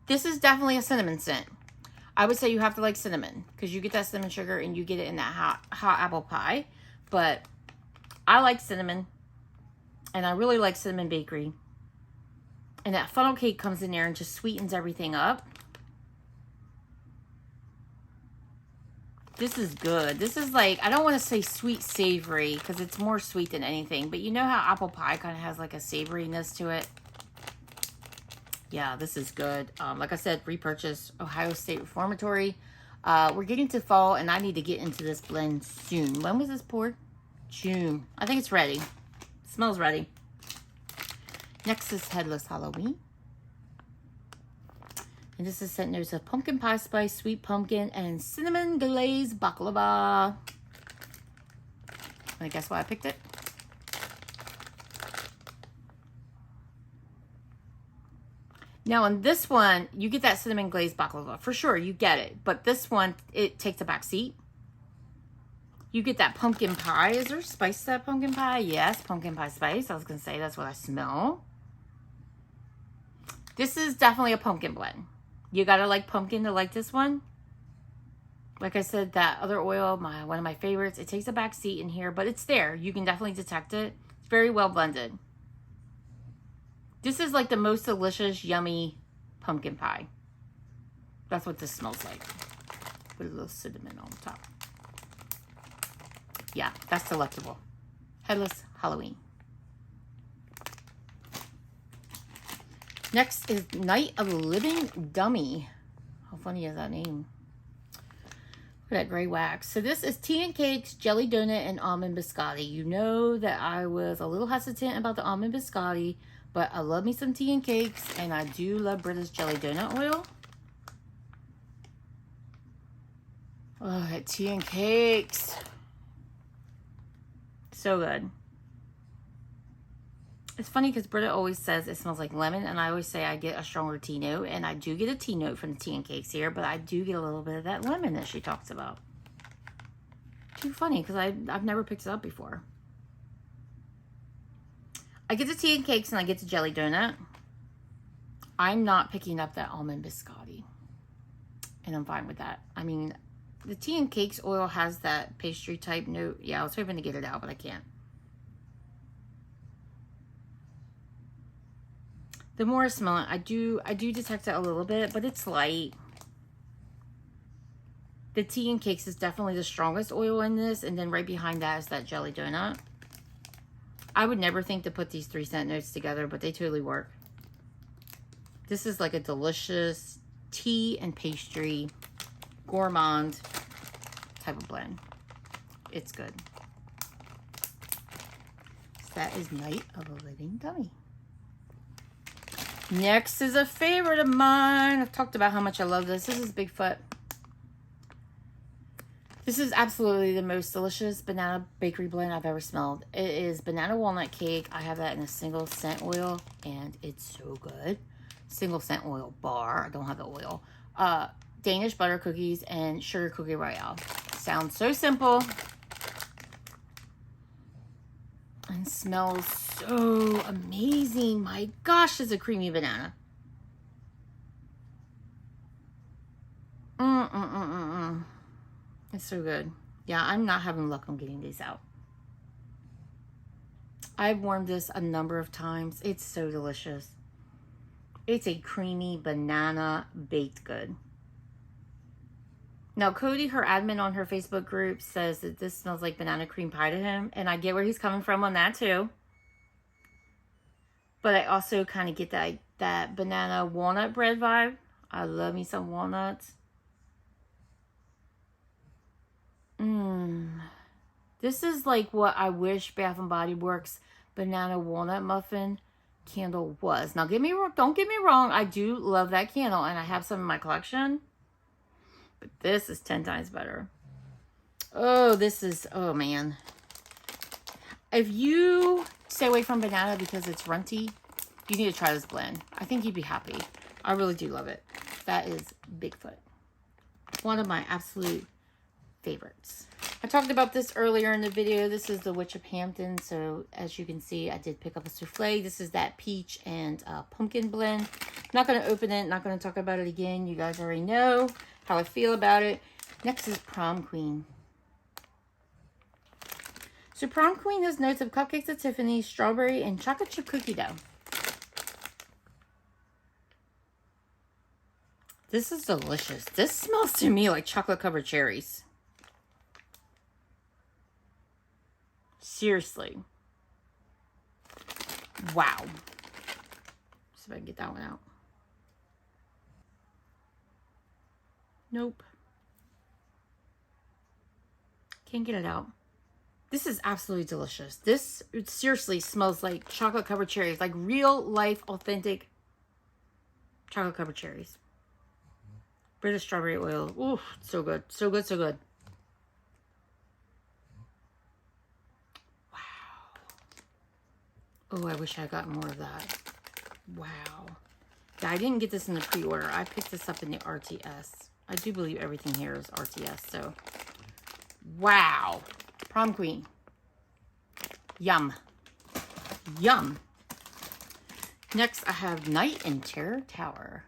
This is definitely a cinnamon scent. I would say you have to like cinnamon because you get that cinnamon sugar and you get it in that hot apple pie. But I like cinnamon. And I really like cinnamon bakery. And that funnel cake comes in there and just sweetens everything up. This is good. This is like, I don't want to say sweet savory because it's more sweet than anything. But you know how apple pie kind of has like a savoriness to it? Yeah, this is good. Like I said, repurchase Ohio State Reformatory. We're getting to fall and I need to get into this blend soon. When was this poured? June. I think it's ready. Smells ready. Next is Headless Halloween. And this is scent notes of pumpkin pie spice, sweet pumpkin, and cinnamon glaze baklava. And guess why I picked it? Now on this one, you get that cinnamon glaze baklava. For sure, you get it. But this one, it takes a back seat. You get that pumpkin pie. Is there spice to that pumpkin pie? Yes, pumpkin pie spice. I was going to say that's what I smell. This is definitely a pumpkin blend. You got to like pumpkin to like this one. Like I said, that other oil, one of my favorites. It takes a back seat in here, but it's there. You can definitely detect it. It's very well blended. This is like the most delicious, yummy pumpkin pie. That's what this smells like. Put a little cinnamon on top. Yeah, that's delectable. Headless Halloween. Next is Night of the Living Dummy. How funny is that name? Look at that gray wax. So this is tea and cakes, jelly donut, and almond biscotti. You know that I was a little hesitant about the almond biscotti, but I love me some tea and cakes, and I do love Britta's jelly donut oil. Oh, that tea and cakes. So good. It's funny because Britta always says it smells like lemon, and I always say I get a stronger tea note, and I do get a tea note from the tea and cakes here, but I do get a little bit of that lemon that she talks about. Too funny because I've never picked it up before. I get the tea and cakes and I get the jelly donut. I'm not picking up that almond biscotti, and I'm fine with that. I mean, the tea and cakes oil has that pastry type note. Yeah, I was hoping to get it out, but I can't. The more I smell it, I do detect it a little bit, but it's light. The tea and cakes is definitely the strongest oil in this, and then right behind that is that jelly donut. I would never think to put these 3-scent notes together, but they totally work. This is like a delicious tea and pastry gourmand type of blend. It's good. So that is Night of a Living Dummy. Next is a favorite of mine. I've talked about how much I love this. This is Bigfoot. This is absolutely the most delicious banana bakery blend I've ever smelled. It is banana walnut cake. I have that in a single scent oil, and it's so good. Single scent oil bar. I don't have the oil. Danish butter cookies and sugar cookie royale. Sounds so simple. And smells so amazing. My gosh, it's a creamy banana. It's so good. Yeah, I'm not having luck on getting these out. I've warmed this a number of times. It's so delicious. It's a creamy banana baked good. Now, Cody, her admin on her Facebook group, says that this smells like banana cream pie to him. And I get where he's coming from on that, too. But I also kind of get that banana walnut bread vibe. I love me some walnuts. This is like what I wish Bath & Body Works banana walnut muffin candle was. Now, don't get me wrong. I do love that candle, and I have some in my collection. But this is 10 times better. Oh, oh man. If you stay away from banana because it's runty, you need to try this blend. I think you'd be happy. I really do love it. That is Bigfoot. One of my absolute favorites. I talked about this earlier in the video. This is the Witch of Hampton. So as you can see, I did pick up a souffle. This is that peach and pumpkin blend. Not going to open it. Not going to talk about it again. You guys already know how I feel about it. Next is Prom Queen. So Prom Queen has notes of cupcakes at Tiffany's, strawberry, and chocolate chip cookie dough. This is delicious. This smells to me like chocolate covered cherries. Seriously. Wow. See if I can get that one out. Nope. Can't get it out. This is absolutely delicious. This seriously smells like chocolate covered cherries. Like real life, authentic chocolate covered cherries. British strawberry oil. Ooh, so good. So good, so good. Oh, I wish I got more of that. Wow. Yeah, I didn't get this in the pre-order. I picked this up in the RTS. I do believe everything here is RTS, so. Wow. Prom Queen. Yum. Yum. Next, I have Night in Terror Tower.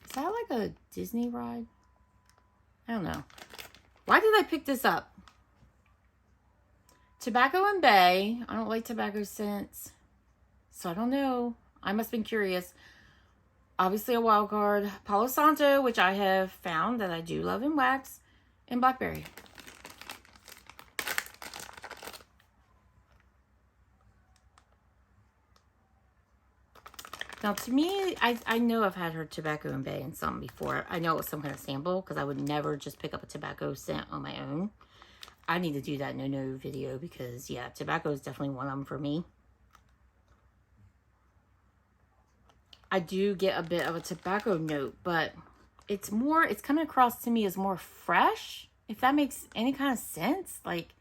Is that like a Disney ride? I don't know. Why did I pick this up? Tobacco and Bay. I don't like tobacco scents, so I don't know. I must have been curious. Obviously a wild card. Palo Santo, which I have found that I do love in wax, and Blackberry. Now, to me, I know I've had her tobacco and bay in some before. I know it was some kind of sample because I would never just pick up a tobacco scent on my own. I need to do that no video because, yeah, tobacco is definitely one of them for me. I do get a bit of a tobacco note, but it's coming across to me as more fresh, if that makes any kind of sense. Like,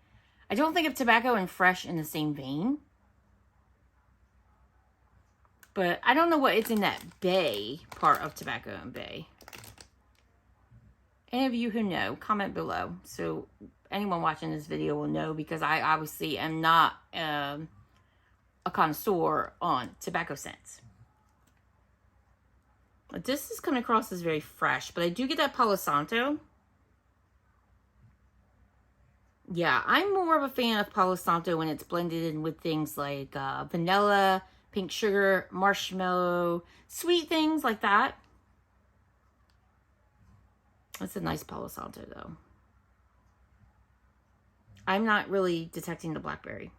I don't think of tobacco and fresh in the same vein. But I don't know what it's in that bay part of tobacco and bay. Any of you who know, comment below. So anyone watching this video will know, because I obviously am not a connoisseur on tobacco scents. But this is coming across as very fresh, but I do get that Palo Santo. Yeah, I'm more of a fan of Palo Santo when it's blended in with things like vanilla, pink sugar, marshmallow, sweet things like that. That's a nice Palo Santo, though. I'm not really detecting the blackberry.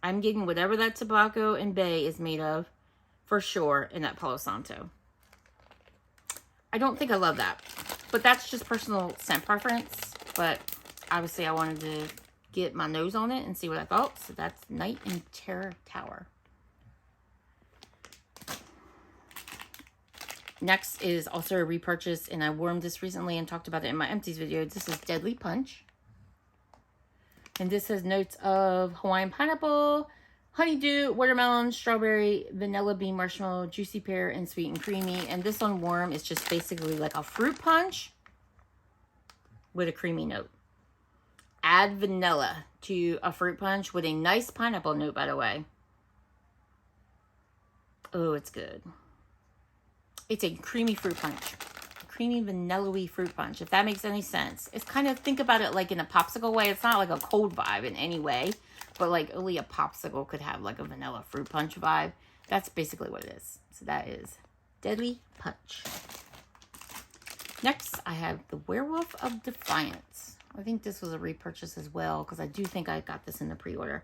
I'm getting whatever that tobacco and bay is made of, for sure, in that Palo Santo. I don't think I love that, but that's just personal scent preference. But obviously I wanted to get my nose on it and see what I thought. So that's Night in Terror Tower. Next is also a repurchase, and I warmed this recently and talked about it in my empties video. This is Deadly Punch. And this has notes of Hawaiian pineapple, honeydew, watermelon, strawberry, vanilla bean, marshmallow, juicy pear, and sweet and creamy. And this on warm is just basically like a fruit punch with a creamy note. Add vanilla to a fruit punch with a nice pineapple note, by the way. Oh, it's good. It's a creamy fruit punch. Creamy vanilla-y fruit punch, if that makes any sense. It's kind of, think about it like in a popsicle way. It's not like a cold vibe in any way, but like only a popsicle could have like a vanilla fruit punch vibe. That's basically what it is. So that is Deadly Punch. Next, I have the Werewolf of Defiance. I think this was a repurchase as well, because I do think I got this in the pre-order.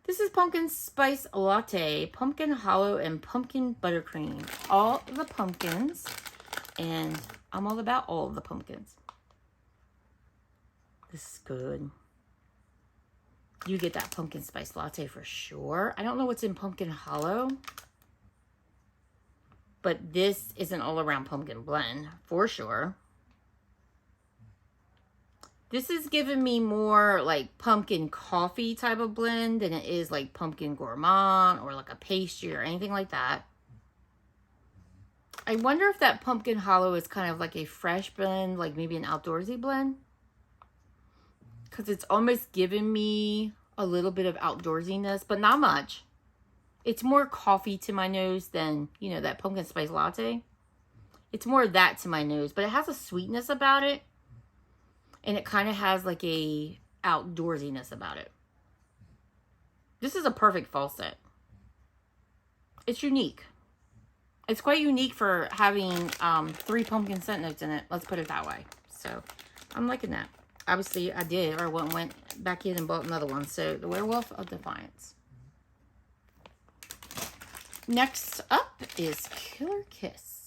This is pumpkin spice latte, pumpkin hollow, and pumpkin buttercream. All the pumpkins, and I'm all about all of the pumpkins. This is good. You get that pumpkin spice latte for sure. I don't know what's in pumpkin hollow, but this is an all-around pumpkin blend for sure. This is giving me more like pumpkin coffee type of blend than it is like pumpkin gourmand or like a pastry or anything like that. I wonder if that pumpkin hollow is kind of like a fresh blend, like maybe an outdoorsy blend. Because it's almost giving me a little bit of outdoorsiness, but not much. It's more coffee to my nose than, you know, that pumpkin spice latte. It's more of that to my nose, but it has a sweetness about it. And it kind of has like a outdoorsiness about it. This is a perfect fall scent. It's unique. It's quite unique for having 3 pumpkin scent notes in it. Let's put it that way. So I'm liking that. Obviously I did, or I went back in and bought another one. So the Werewolf of Defiance. Next up is Killer Kiss.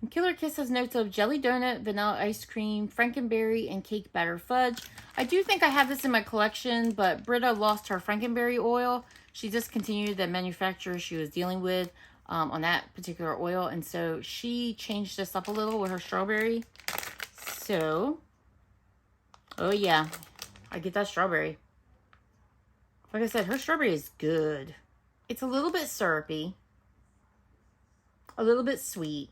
And Killer Kiss has notes of jelly donut, vanilla ice cream, frankenberry, and cake batter fudge. I do think I have this in my collection, but Britta lost her frankenberry oil. She discontinued the manufacturer she was dealing with on that particular oil, and so she changed this up a little with her strawberry. So, oh yeah, I get that strawberry. Like I said, her strawberry is good. It's a little bit syrupy, a little bit sweet,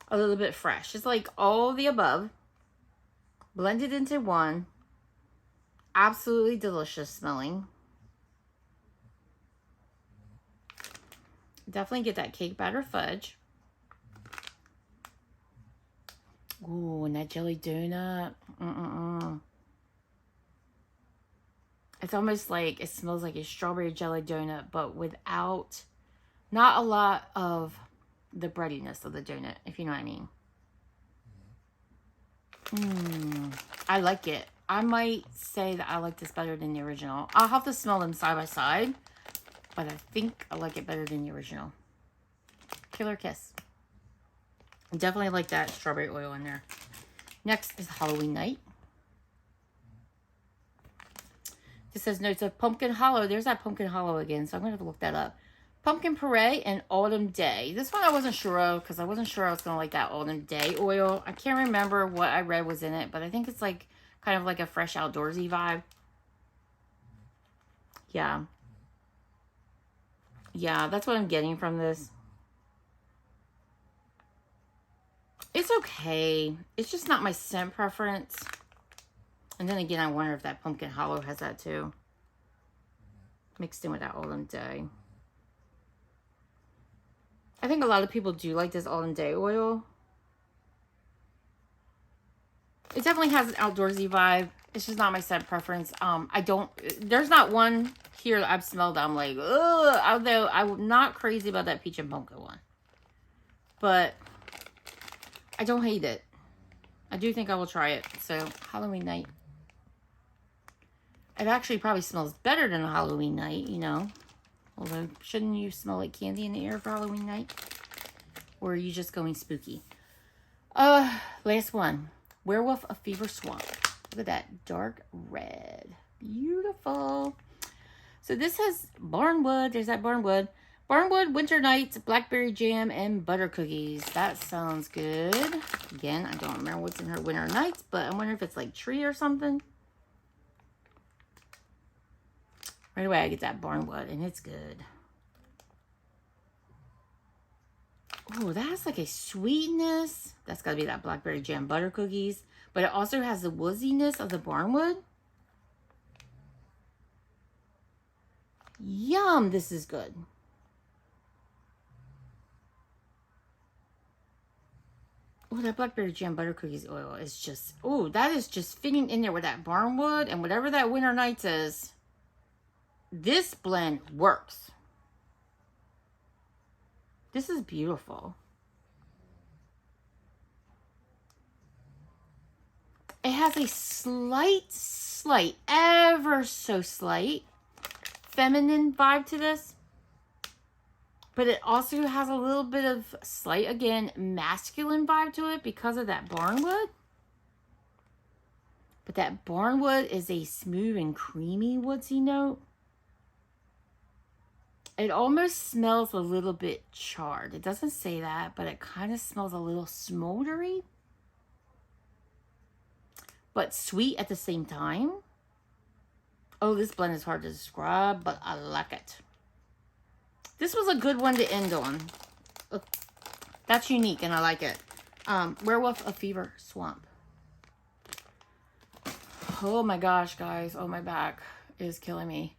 a little bit fresh. It's like all the above blended into one. Absolutely delicious smelling. Definitely get that cake batter fudge. Ooh, and that jelly donut. It's almost like, it smells like a strawberry jelly donut, but without, not a lot of the breadiness of the donut, if you know what I mean. I like it. I might say that I like this better than the original. I'll have to smell them side by side. but I think I like it better than the original. Killer Kiss. Definitely like that strawberry oil in there. Next is Halloween Night. This says notes of Pumpkin Hollow. There's that Pumpkin Hollow again, so I'm going to have to look that up. Pumpkin Puree and Autumn Day. This one I wasn't sure of because I wasn't sure I was going to like that Autumn Day oil. I can't remember what I read was in it, but I think it's like kind of like a fresh outdoorsy vibe. Yeah. Yeah, that's what I'm getting from this. It's okay. It's just not my scent preference. And then again, I wonder if that Pumpkin Hollow has that too. Mixed in with that Autumn Day. I think a lot of people do like this Autumn Day oil. It definitely has an outdoorsy vibe. It's just not my scent preference. There's not one here that I've smelled that I'm like, ugh. Although I'm not crazy about that Peach and Pumpkin one. But I don't hate it. I do think I will try it. So, Halloween Night. It actually probably smells better than a Halloween Night, you know. Although, shouldn't you smell like candy in the air for Halloween Night? Or are you just going spooky? Last one. Werewolf of Fever Swamp. Look at that dark red. Beautiful. So this has Barnwood. There's that Barnwood. Barnwood, Winter Nights, Blackberry Jam, and Butter Cookies. That sounds good. Again, I don't remember what's in her Winter Nights, but I wonder if it's like tree or something. Right away, I get that Barnwood, and it's good. Oh, that has like a sweetness. That's got to be that Blackberry Jam Butter Cookies. But it also has the wooziness of the Barnwood. Yum, this is good. Oh, that Blackberry Jam Butter Cookies oil is just, oh, that is just fitting in there with that Barnwood and whatever that Winter Nights is. This blend works. This is beautiful. It has a slight, ever so slight feminine vibe to this. But it also has a little bit of slight, again, masculine vibe to it because of that Barnwood. But that Barnwood is a smooth and creamy woodsy note. It almost smells a little bit charred. It doesn't say that, but it kind of smells a little smoldery. But sweet at the same time. Oh, this blend is hard to describe, but I like it. This was a good one to end on. Look, that's unique, and I like it. Werewolf of Fever Swamp. Oh my gosh, guys. Oh, my back is killing me.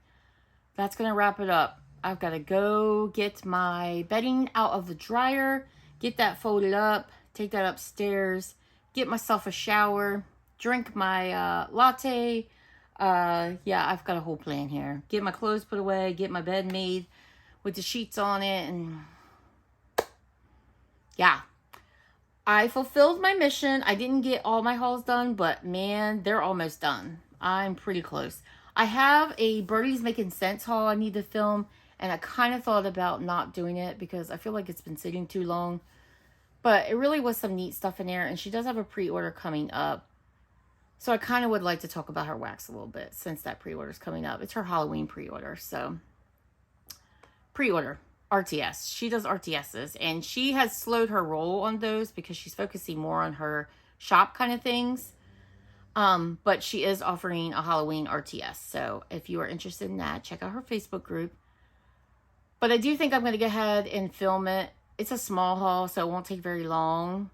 That's going to wrap it up. I've got to go get my bedding out of the dryer, get that folded up, take that upstairs, get myself a shower, drink my latte. Yeah, I've got a whole plan here. Get my clothes put away, get my bed made with the sheets on it, and yeah. I fulfilled my mission. I didn't get all my hauls done, but man, they're almost done. I'm pretty close. I have a Birdie's Making Sense haul I need to film, and I kind of thought about not doing it because I feel like it's been sitting too long. But it really was some neat stuff in there, and she does have a pre-order coming up. So I kind of would like to talk about her wax a little bit since that pre-order is coming up. It's her Halloween pre-order, so pre-order. RTS. She does RTSs, and she has slowed her roll on those because she's focusing more on her shop kind of things. But she is offering a Halloween RTS. So if you are interested in that, check out her Facebook group. But I do think I'm going to go ahead and film it. It's a small haul, so it won't take very long.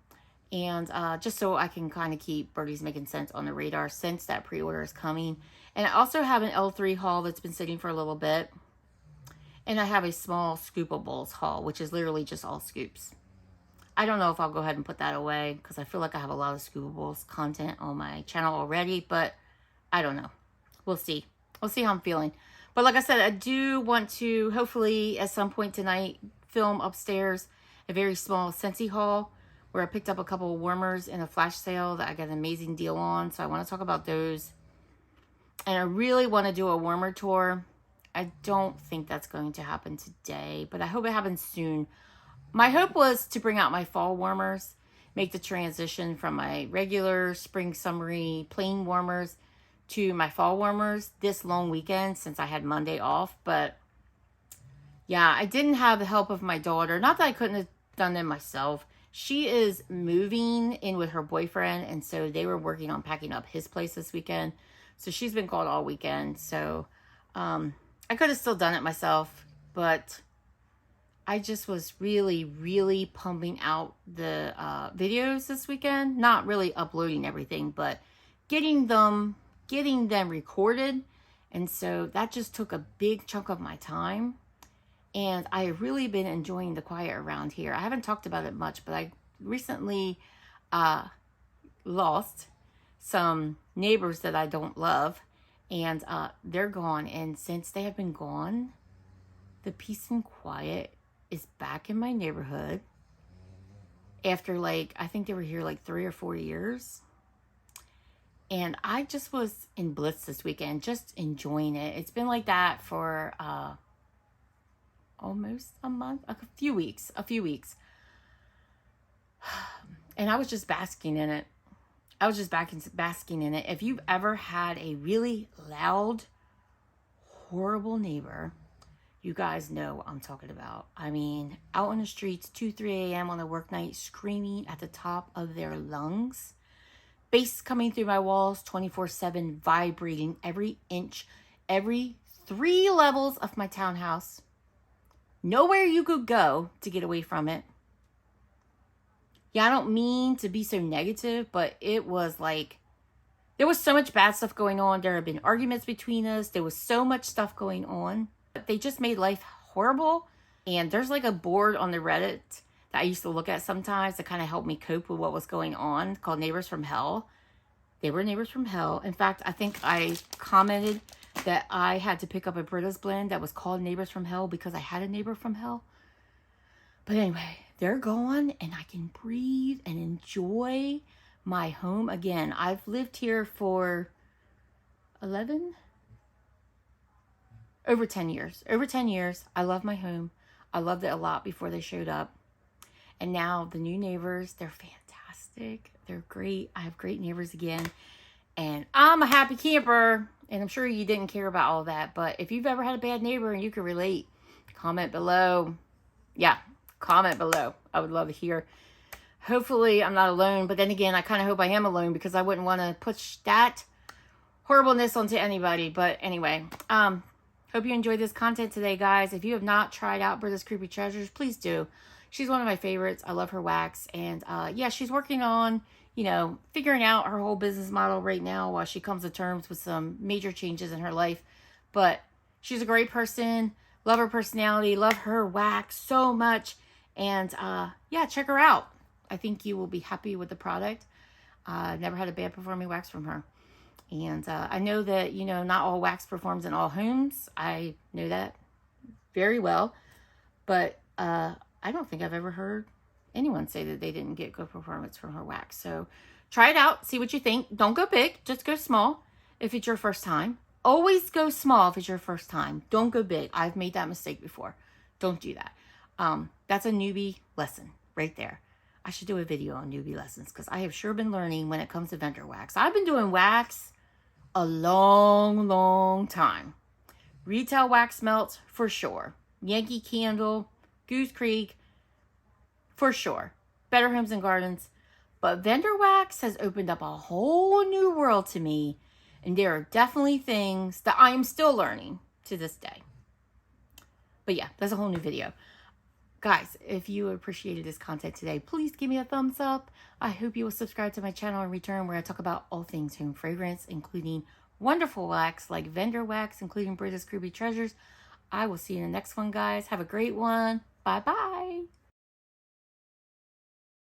And just so I can kind of keep Birdie's Making Sense on the radar since that pre-order is coming. And I also have an L3 haul that's been sitting for a little bit. And I have a small Scoopables haul, which is literally just all scoops. I don't know if I'll go ahead and put that away because I feel like I have a lot of Scoopables content on my channel already, but I don't know. We'll see. We'll see how I'm feeling. But like I said, I do want to hopefully at some point tonight film upstairs a very small Scentsy haul where I picked up a couple of warmers in a flash sale that I got an amazing deal on. So I want to talk about those. And I really want to do a warmer tour. I don't think that's going to happen today, but I hope it happens soon. My hope was to bring out my fall warmers, make the transition from my regular spring, summery, plain warmers to my fall warmers this long weekend since I had Monday off. But yeah, I didn't have the help of my daughter. Not that I couldn't have done it myself. She is moving in with her boyfriend, and so they were working on packing up his place this weekend. So she's been called all weekend. So I could have still done it myself, but I just was really, really pumping out the videos this weekend. Not really uploading everything, but getting them recorded. And so that just took a big chunk of my time. And I have really been enjoying the quiet around here. I haven't talked about it much, but I recently lost some neighbors that I don't love. And they're gone. And since they have been gone, the peace and quiet is back in my neighborhood. After like, I think they were here like 3 or 4 years. And I just was in bliss this weekend, just enjoying it. It's been like that for almost a month, a few weeks. And I was just basking in it. If you've ever had a really loud, horrible neighbor, you guys know what I'm talking about. I mean, out on the streets, 2, 3 a.m. on a work night, screaming at the top of their lungs. Bass coming through my walls, 24/7, vibrating every inch, every 3 levels of my townhouse. Nowhere you could go to get away from it. Yeah, I don't mean to be so negative, but it was like, there was so much bad stuff going on. There have been arguments between us. There was so much stuff going on. They just made life horrible. And there's like a board on the Reddit that I used to look at sometimes to kind of help me cope with what was going on, called Neighbors from Hell. They were neighbors from hell. In fact, I think I commented that I had to pick up a Britta's blend that was called Neighbors from Hell because I had a neighbor from hell. But anyway, they're gone and I can breathe and enjoy my home again. I've lived here for over 10 years. Over 10 years. I love my home. I loved it a lot before they showed up. And now the new neighbors, they're fantastic. They're great. I have great neighbors again. And I'm a happy camper. And I'm sure you didn't care about all that. But if you've ever had a bad neighbor and you can relate, comment below. Yeah, comment below. I would love to hear. Hopefully I'm not alone. But then again, I kind of hope I am alone because I wouldn't want to push that horribleness onto anybody. But anyway, hope you enjoyed this content today, guys. If you have not tried out Britta's Creepy Treasures, please do. She's one of my favorites. I love her wax. And yeah, she's working on, figuring out her whole business model right now while she comes to terms with some major changes in her life. But she's a great person. Love her personality. Love her wax so much. And yeah, check her out. I think you will be happy with the product. Never had a bad performing wax from her. And I know that, not all wax performs in all homes. I know that very well. But I don't think I've ever heard anyone say that they didn't get good performance from her wax. So try it out. See what you think. Don't go big. Just go small if it's your first time. Always go small if it's your first time. Don't go big. I've made that mistake before. Don't do that. That's a newbie lesson right there. I should do a video on newbie lessons because I have sure been learning when it comes to vendor wax. I've been doing wax a long, long time. Retail wax melts for sure. Yankee Candle, Goose Creek, for sure. Better Homes and Gardens. But vendor wax has opened up a whole new world to me. And there are definitely things that I am still learning to this day. But yeah, that's a whole new video. Guys, if you appreciated this content today, please give me a thumbs up. I hope you will subscribe to my channel in return where I talk about all things home fragrance, including wonderful wax like vendor wax, including Britta's Creepy Treasures. I will see you in the next one, guys. Have a great one. Bye-bye.